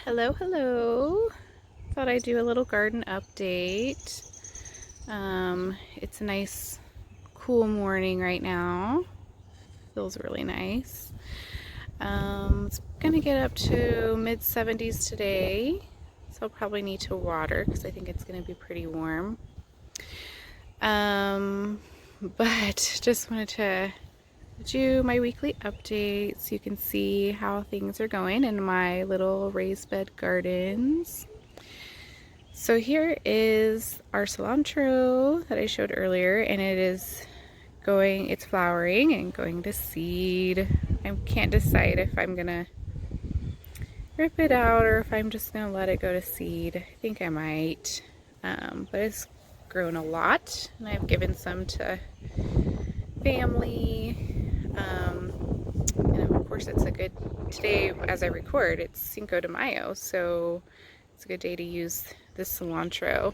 Hello, hello. Thought I'd do a little garden update. It's a nice, cool morning right now. Feels really nice. It's gonna get up to mid 70s today, so I'll probably need to water because I think it's gonna be pretty warm. But just wanted to do my weekly update so you can see how things are going in my little raised bed gardens. So here is our cilantro that I showed earlier, and it's flowering and going to seed. I can't decide if I'm gonna rip it out or if I'm just gonna let it go to seed. I think I might, but it's grown a lot, and I've given some to family. And of course today as I record, it's Cinco de Mayo, so it's a good day to use this cilantro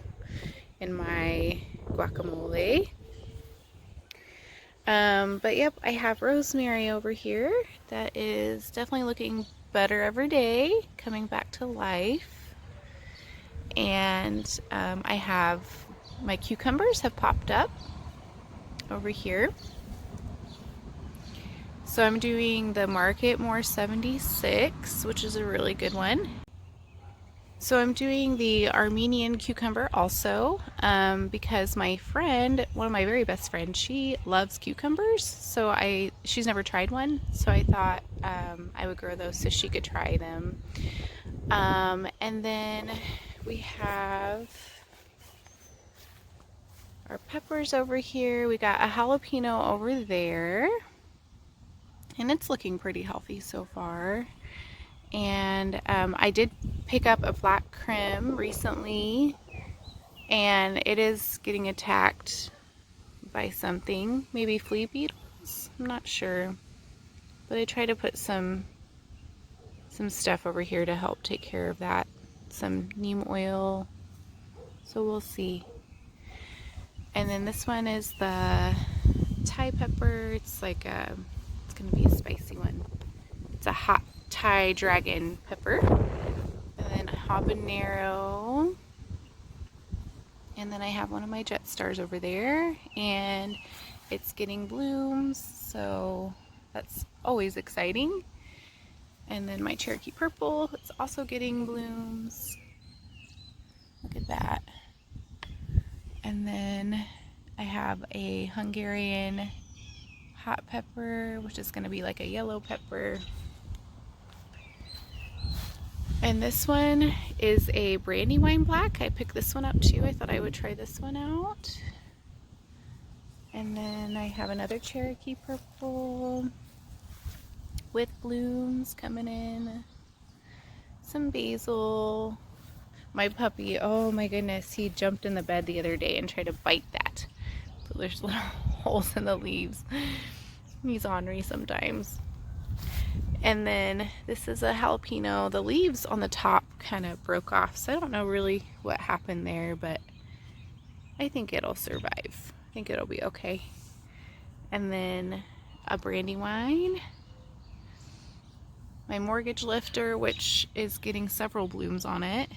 in my guacamole. But yep, I have rosemary over here that is definitely looking better every day, coming back to life. And I have my cucumbers have popped up over here. So I'm doing the Market More 76, which is a really good one. So I'm doing the Armenian cucumber also because my friend, one of my very best friends, she loves cucumbers. So she's never tried one, so I thought I would grow those so she could try them. And then we have our peppers over here. We got a jalapeno over there, and it's looking pretty healthy so far. And I did pick up a black creme recently, and it is getting attacked by something, maybe flea beetles, I'm not sure, but I try to put some stuff over here to help take care of that, some neem oil, so we'll see. And then this one is the Thai pepper. It's gonna be a spicy one. It's a hot Thai dragon pepper. And then habanero. And then I have one of my jet stars over there, and it's getting blooms, so that's always exciting. And then my Cherokee purple, it's also getting blooms. Look at that. And then I have a Hungarian hot pepper, which is going to be like a yellow pepper. And this one is a Brandywine black. I picked this one up too. I thought I would try this one out. And then I have another Cherokee purple with blooms coming in. Some basil. My puppy, oh my goodness, he jumped in the bed the other day and tried to bite that. But there's little holes in the leaves. He's ornery sometimes. And then this is a jalapeno. The leaves on the top kind of broke off, so I don't know really what happened there, but I think it'll survive. I think it'll be okay. And then a Brandywine. My mortgage lifter, which is getting several blooms on it.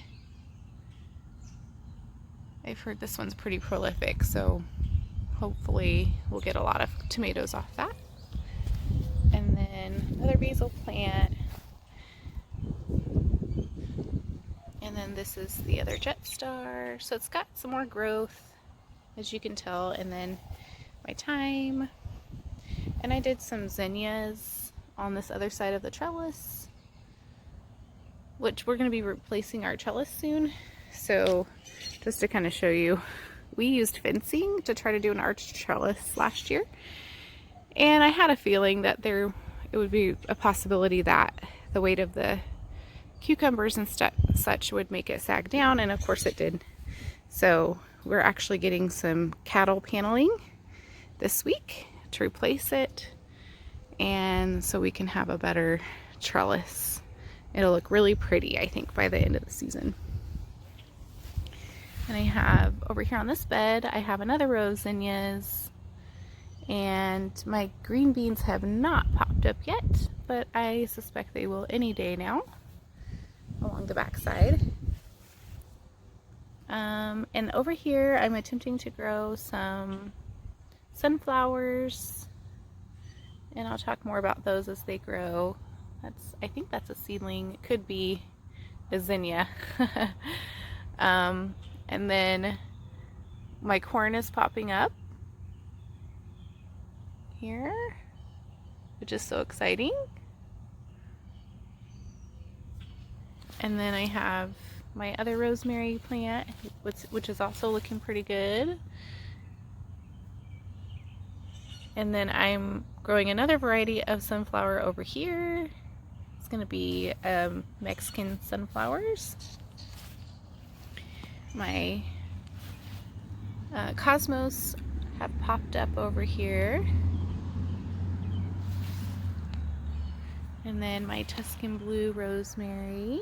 I've heard this one's pretty prolific, so hopefully we'll get a lot of tomatoes off that. And then another basil plant. And then this is the other jet star. So it's got some more growth, as you can tell. And then my thyme. And I did some zinnias on this other side of the trellis, which we're going to be replacing our trellis soon. So just to kind of show you, we used fencing to try to do an arch trellis last year. And I had a feeling that it would be a possibility that the weight of the cucumbers and such would make it sag down, and of course it did. So we're actually getting some cattle paneling this week to replace it, and so we can have a better trellis. It'll look really pretty, I think, by the end of the season. And I have over here on this bed, I have another row of zinnias. And my green beans have not popped up yet, but I suspect they will any day now. along the back side. And over here I'm attempting to grow some sunflowers, and I'll talk more about those as they grow. I think that's a seedling. It could be a zinnia. And then my corn is popping up here, which is so exciting. And then I have my other rosemary plant, which is also looking pretty good. And then I'm growing another variety of sunflower over here. It's going to be Mexican sunflowers. My cosmos have popped up over here. And then my Tuscan blue rosemary.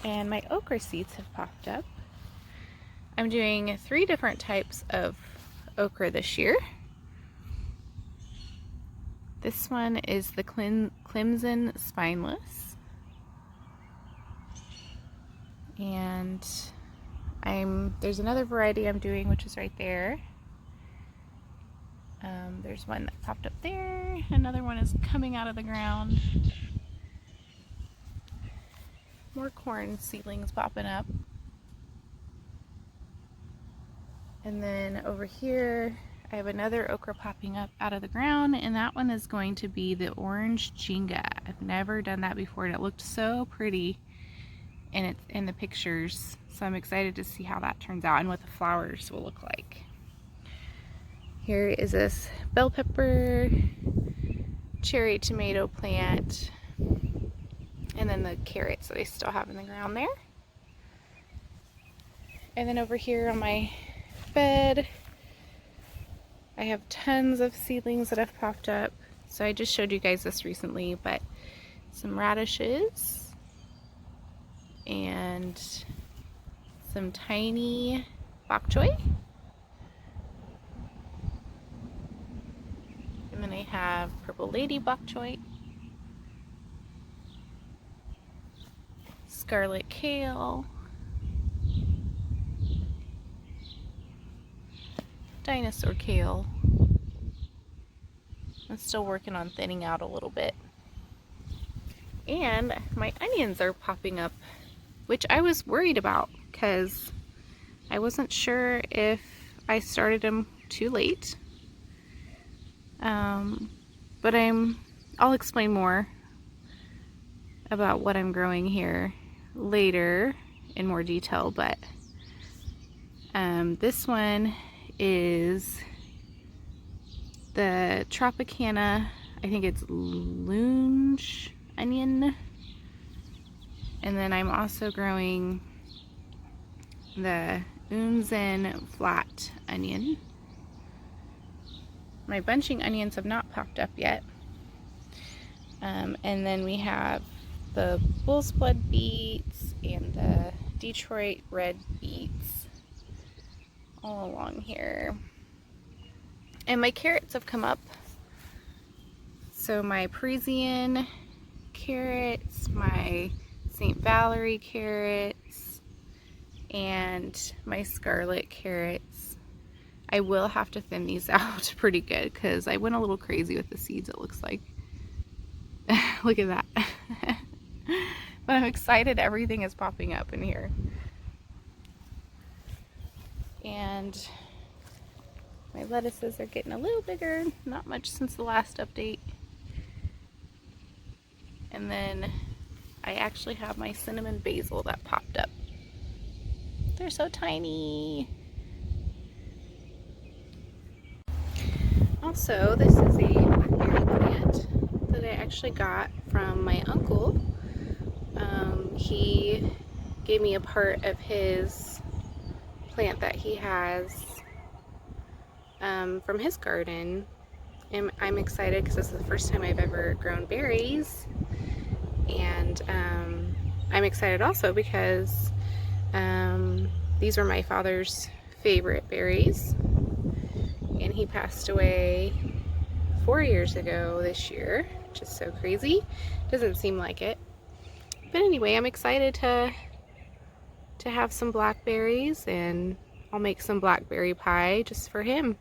And my okra seeds have popped up. I'm doing 3 different types of okra this year. This one is the Clemson Spineless. And there's another variety I'm doing, which is right there. There's one that popped up there. Another one is coming out of the ground. More corn seedlings popping up. And then over here I have another okra popping up out of the ground, and that one is going to be the orange Jinga. I've never done that before, and it looked so pretty in the pictures, so I'm excited to see how that turns out and what the flowers will look like. Here is this bell pepper, cherry tomato plant, and then the carrots that I still have in the ground there. And then over here on my bed, I have tons of seedlings that have popped up. So I just showed you guys this recently, but some radishes and some tiny bok choy. And then I have purple lady bok choy, scarlet kale, dinosaur kale. I'm still working on thinning out a little bit. And my onions are popping up, which I was worried about because I wasn't sure if I started them too late. But I'll explain more about what I'm growing here later in more detail, but this one is the Tropicana, I think it's lunge onion. And then I'm also growing the Unzen flat onion. My bunching onions have not popped up yet. And then we have the bull's blood beets and the Detroit red beets all along here. And my carrots have come up. So my Parisian carrots, my St. Valerie carrots, and my scarlet carrots. I will have to thin these out pretty good because I went a little crazy with the seeds, it looks like. Look at that. But I'm excited everything is popping up in here. And my lettuces are getting a little bigger, not much since the last update. And then I actually have my cinnamon basil that popped up. They're so tiny. Also, this is a blackberry plant that I actually got from my uncle. He gave me a part of his plant that he has from his garden, and I'm excited because this is the first time I've ever grown berries. And I'm excited also because these were my father's favorite berries, and he passed away 4 years ago this year, which is so crazy. Doesn't seem like it. But anyway, I'm excited to have some blackberries, and I'll make some blackberry pie just for him.